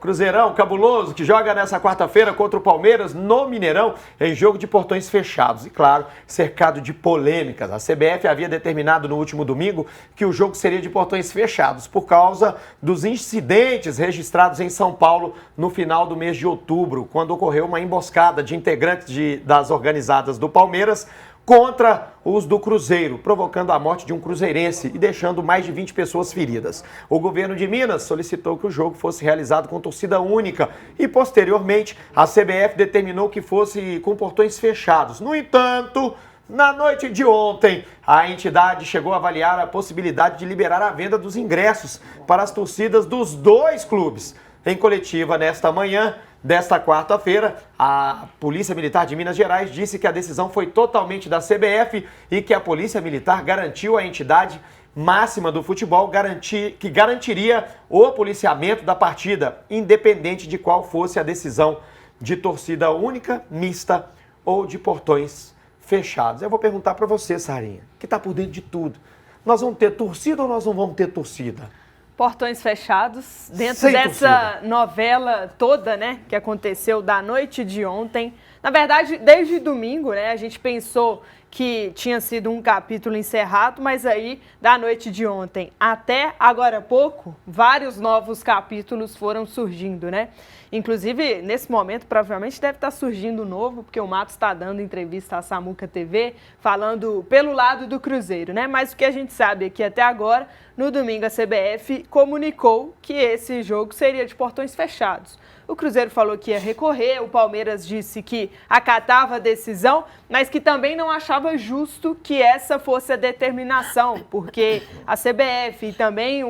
Cruzeirão cabuloso que joga nessa quarta-feira contra o Palmeiras no Mineirão em jogo de portões fechados e, claro, cercado de polêmicas. A CBF havia determinado no último domingo que o jogo seria de portões fechados por causa dos incidentes registrados em São Paulo no final do mês de outubro, quando ocorreu uma emboscada de integrantes das organizadas do Palmeiras contra os do Cruzeiro, provocando a morte de um cruzeirense e deixando mais de 20 pessoas feridas. O governo de Minas solicitou que o jogo fosse realizado com torcida única e, posteriormente, a CBF determinou que fosse com portões fechados. No entanto, na noite de ontem, a entidade chegou a avaliar a possibilidade de liberar a venda dos ingressos para as torcidas dos dois clubes. Em coletiva nesta manhã desta quarta-feira, a Polícia Militar de Minas Gerais disse que a decisão foi totalmente da CBF e que a Polícia Militar garantiu à entidade máxima do futebol que garantiria o policiamento da partida, independente de qual fosse a decisão de torcida única, mista ou de portões fechados. Eu vou perguntar para você, Sarinha, que está por dentro de tudo. Nós vamos ter torcida ou nós não vamos ter torcida? Portões fechados, dentro Sem dessa torcida. novela toda, né, que aconteceu da noite de ontem. Na verdade, desde domingo, né, a gente pensou que tinha sido um capítulo encerrado, mas aí, da noite de ontem até agora há pouco, vários novos capítulos foram surgindo, né? Inclusive, nesse momento, provavelmente deve estar surgindo um novo, porque o Matos está dando entrevista à Samuca TV, falando pelo lado do Cruzeiro, né? Mas o que a gente sabe é que até agora, no domingo, a CBF comunicou que esse jogo seria de portões fechados. O Cruzeiro falou que ia recorrer, o Palmeiras disse que acatava a decisão, mas que também não achava justo que essa fosse a determinação, porque a CBF e também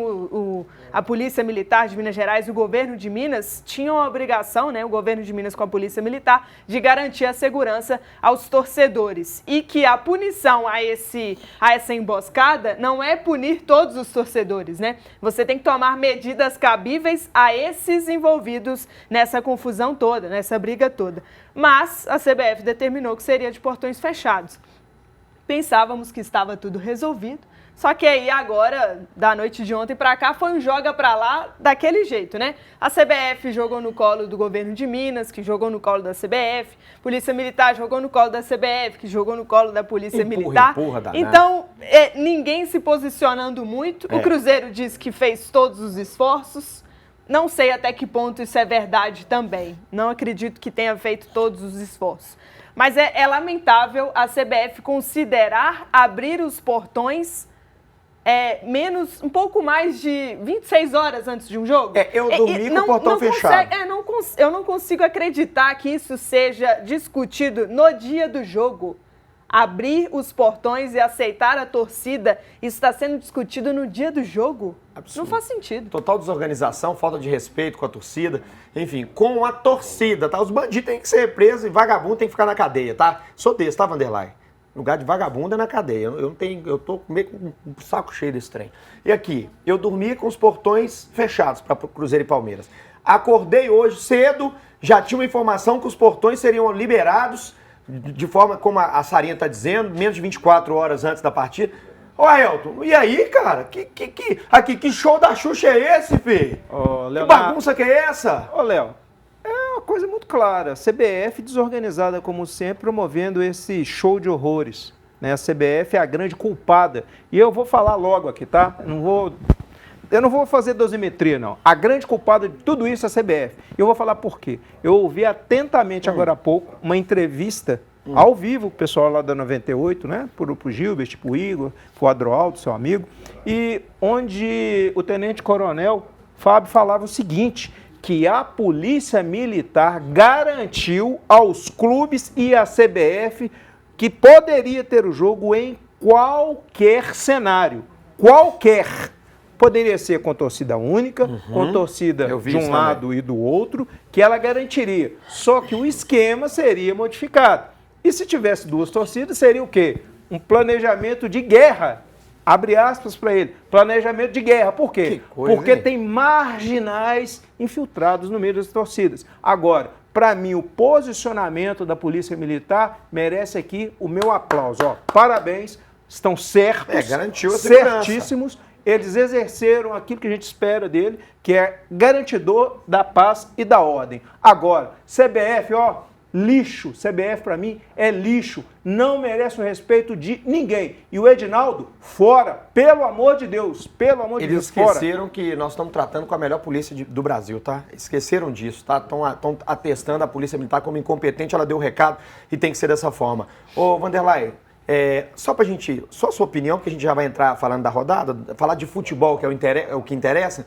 a Polícia Militar de Minas Gerais e o governo de Minas tinham a obrigação, né, o governo de Minas com a Polícia Militar, de garantir a segurança aos torcedores. E que a punição a essa emboscada não é punir todos os torcedores, né? Você tem que tomar medidas cabíveis a esses envolvidos nessa confusão toda, nessa briga toda. Mas a CBF determinou que seria de portões fechados. Pensávamos que estava tudo resolvido, só que aí agora, da noite de ontem para cá, foi um joga para lá daquele jeito, né? A CBF jogou no colo do governo de Minas, que jogou no colo da CBF, Polícia Militar jogou no colo da CBF, que jogou no colo da Polícia Militar. Então, ninguém se posicionando muito. O Cruzeiro disse que fez todos os esforços. Não sei até que ponto isso é verdade também. Não acredito que tenha feito todos os esforços. Mas é lamentável a CBF considerar abrir os portões um pouco mais de 26 horas antes de um jogo. Eu dormi com o portão fechado. Eu não consigo acreditar que isso seja discutido no dia do jogo. Abrir os portões e aceitar a torcida, isso está sendo discutido no dia do jogo. Absurdo. Não faz sentido. Total desorganização, falta de respeito com a torcida, enfim, com a torcida, tá? Os bandidos têm que ser presos e vagabundo tem que ficar na cadeia, tá? Sou desse, tá, Vanderlei? Lugar de vagabundo é na cadeia. Eu tô meio com um saco cheio desse trem. E aqui, eu dormi com os portões fechados para Cruzeiro e Palmeiras. Acordei hoje cedo, já tinha uma informação que os portões seriam liberados de forma como a Sarinha está dizendo, menos de 24 horas antes da partida. Ô, Ailton, e aí, cara? Que show da Xuxa é esse, filho? Que bagunça que é essa? Ô, Léo, é uma coisa muito clara. A CBF desorganizada, como sempre, promovendo esse show de horrores. Né? A CBF é a grande culpada. E eu vou falar logo aqui, tá? Eu não vou fazer dosimetria, não. A grande culpada de tudo isso é a CBF. E eu vou falar por quê. Eu ouvi atentamente agora há pouco uma entrevista ao vivo com o pessoal lá da 98, né? Pro Gilbert, pro Igor, pro Adroaldo, seu amigo. E onde o tenente-coronel Fábio falava o seguinte, que a Polícia Militar garantiu aos clubes e à CBF que poderia ter o jogo em qualquer cenário. Qualquer. Poderia ser com torcida única, com torcida de um lado e do outro, que ela garantiria. Só que o esquema seria modificado. E se tivesse duas torcidas, seria o quê? Um planejamento de guerra. Abre aspas para ele. Planejamento de guerra. Por quê? Porque tem marginais infiltrados no meio das torcidas. Agora, para mim, o posicionamento da Polícia Militar merece aqui o meu aplauso. Ó, parabéns, estão certos, garantiu a segurança. certíssimos. eles exerceram aquilo que a gente espera dele, que é garantidor da paz e da ordem. Agora, CBF, lixo. CBF, para mim, é lixo. Não merece o respeito de ninguém. E o Edinaldo, fora. Pelo amor de Deus. Pelo amor de Deus, fora. Eles esqueceram que nós estamos tratando com a melhor polícia do Brasil, tá? Esqueceram disso, tá? Estão atestando a Polícia Militar como incompetente, ela deu o recado e tem que ser dessa forma. Ô, Vanderlei, só a sua opinião, porque a gente já vai entrar falando da rodada, falar de futebol, que é o que interessa,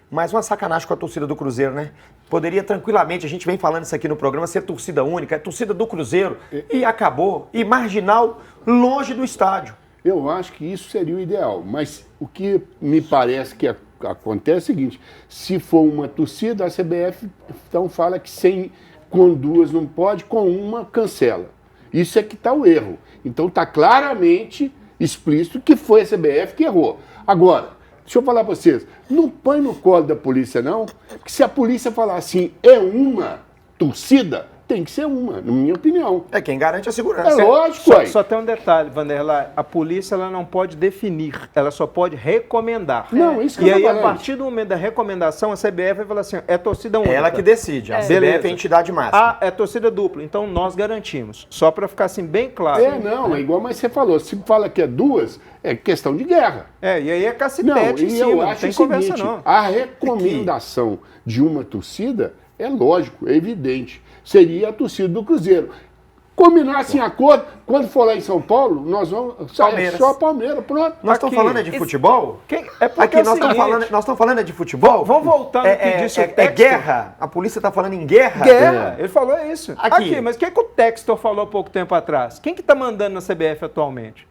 mas uma sacanagem com a torcida do Cruzeiro, né? Poderia tranquilamente, a gente vem falando isso aqui no programa, ser torcida única, é torcida do Cruzeiro, e acabou, e marginal, longe do estádio. Eu acho que isso seria o ideal, mas o que me parece que acontece é o seguinte, se for uma torcida, a CBF então fala que com duas não pode, com uma cancela. Isso é que está o erro. Então está claramente explícito que foi a CBF que errou. Agora, deixa eu falar para vocês, não põe no colo da polícia não, porque se a polícia falar assim, é uma torcida, tem que ser uma, na minha opinião. É quem garante a segurança. É lógico, Só tem um detalhe, Vanderlei, a polícia ela não pode definir, ela só pode recomendar. Não, isso que E eu aí, tô a falando. partir do momento da recomendação, a CBF vai falar assim, é torcida única. Ela que decide, a CBF Beleza. é a entidade máxima. É torcida dupla, então nós garantimos. Só para ficar assim bem claro. Não, é igual, mas você falou, se fala que é duas, é questão de guerra. E aí é Não, cacetete em e cima, eu não acho tem o conversa seguinte, não. a recomendação de uma torcida é lógico, é evidente. Seria a torcida do Cruzeiro. Combinasse em acordo, quando for lá em São Paulo, nós vamos. Palmeiras. É só Palmeiras, pronto. Nós estamos falando de futebol? É porque Aqui é o nós estamos seguinte, falando de futebol? Vamos voltar no que disse o É Textor. guerra? A polícia está falando em guerra? Guerra, ele falou isso. Aqui. Mas o que o Textor falou há pouco tempo atrás? Quem que tá mandando na CBF atualmente?